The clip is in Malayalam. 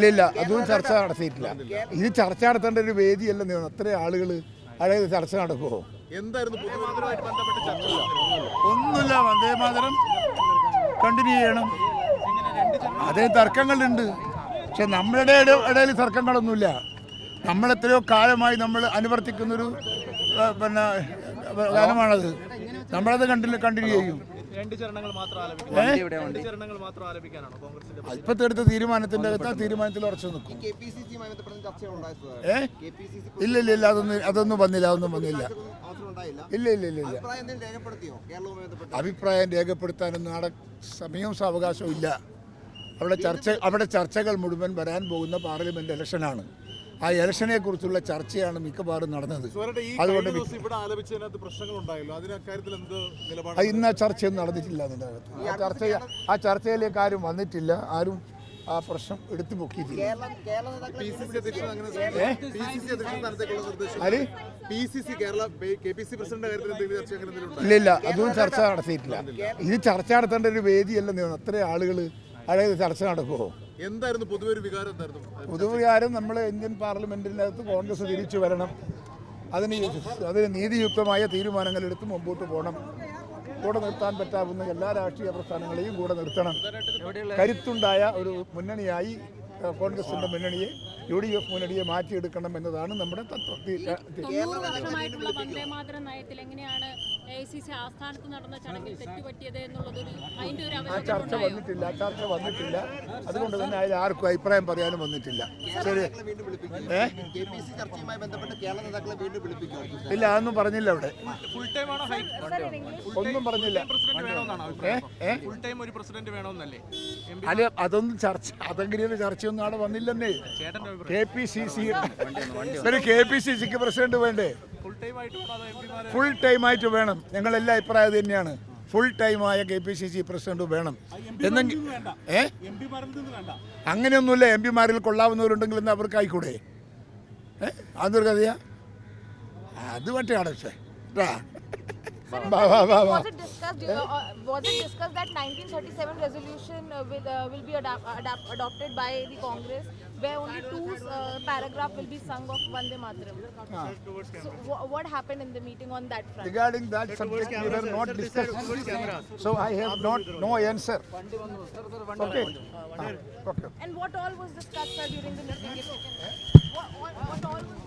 ഇല്ല അതും ചർച്ച നടത്തിയിട്ടില്ല. ഇത് ചർച്ച നടത്തേണ്ട ഒരു വേദിയല്ല. അത്ര ആളുകൾ അതായത് ചർച്ച നടക്കുമോ? ഒന്നുമില്ല, വന്ദേമാതരം കണ്ടിന്യൂ ചെയ്യണം. അതേ തർക്കങ്ങളുണ്ട്, പക്ഷെ നമ്മളുടെ ഇടയിൽ തർക്കങ്ങളൊന്നുമില്ല. നമ്മളെത്രയോ കാലമായി നമ്മൾ അനുവർത്തിക്കുന്നൊരു ഗാനമാണത്. നമ്മളത് കണ്ടിന്യൂ ചെയ്യും. ഇപ്പത്തെ എടുത്ത തീരുമാനത്തിന്റെ അകത്ത് തീരുമാനത്തിൽ ഉറച്ചു നിൽക്കും. ഇല്ല അതൊന്നും വന്നില്ല. ഇല്ല അഭിപ്രായം രേഖപ്പെടുത്താനൊന്നും അവിടെ സമയവും സാവകാശവും ഇല്ല. അവിടെ ചർച്ചകൾ മുഴുവൻ വരാൻ പോകുന്ന പാർലമെന്റ് ഇലക്ഷനാണ്. ആ ഇലക്ഷനെ കുറിച്ചുള്ള ചർച്ചയാണ് മിക്കവാറും നടന്നത്. അതുകൊണ്ട് ഇന്ന് ആ ചർച്ചയൊന്നും നടന്നിട്ടില്ല. അതിൻ്റെ അകത്ത് ആ ചർച്ചയിലേക്ക് ആരും വന്നിട്ടില്ല. ആരും ആ പ്രശ്നം എടുത്തു പൊക്കിയിട്ടില്ല. ഇല്ല അതും ചർച്ച നടത്തിയിട്ടില്ല. ഇത് ചർച്ച നടത്തേണ്ട ഒരു വേദിയല്ല. അത്ര ആളുകൾ അതായത് ചർച്ച നടക്കുമോ? എന്തായിരുന്നു പൊതുവെ ഒരു വികാരം? പൊതുവികാരം നമ്മൾ ഇന്ത്യൻ പാർലമെന്റിനകത്ത് കോൺഗ്രസ് തിരിച്ചു വരണം. അതിന് നീതിയുക്തമായ തീരുമാനങ്ങൾ എടുത്ത് മുമ്പോട്ട് പോകണം. കൂടെ നിർത്താൻ പറ്റാവുന്ന എല്ലാ രാഷ്ട്രീയ പ്രസ്ഥാനങ്ങളെയും കൂടെ നിർത്തണം. കരുത്തുണ്ടായ ഒരു മുന്നണിയായി കോൺഗ്രസിന്റെ മുന്നണിയെ UDF മുന്നണിയെ മാറ്റിയെടുക്കണം എന്നതാണ് നമ്മുടെ തത്വം. ആ ചർച്ച വന്നിട്ടില്ല. അതുകൊണ്ട് തന്നെ അതിൽ ആർക്കും അഭിപ്രായം പറയാനും വന്നിട്ടില്ല. ശരി, ഇല്ല അതൊന്നും പറഞ്ഞില്ല. അവിടെ ഒന്നും പറഞ്ഞില്ല. അല്ല അതൊന്നും അതെങ്കിലും ചർച്ചയൊന്നും അവിടെ വന്നില്ലെന്നേ. KPCCക്ക് പ്രസിഡന്റ് വേണ്ടേ? ഫുൾ ടൈം ആയിട്ട് വേണം. ഞങ്ങളെല്ലാം അഭിപ്രായം തന്നെയാണ്. ഫുൾ ടൈമായ KPCC പ്രസിഡന്റ് വേണം. അങ്ങനെയൊന്നുമില്ല. MPമാരിൽ കൊള്ളാവുന്നവരുണ്ടെങ്കിൽ എന്ന് അവർക്ക് ആയിക്കൂടെ? അതൊരു കഥയാ. അത് മറ്റേ അടച്ചേ. Was it discussed that 1937 resolution will be adopted by the Congress, where only two paragraph will be sung of Vande Mataram? So what happened in the meeting on that front? Regarding that subject, we were not discussed. So I have no answer. Okay. And what all was discussed during the meeting? What all was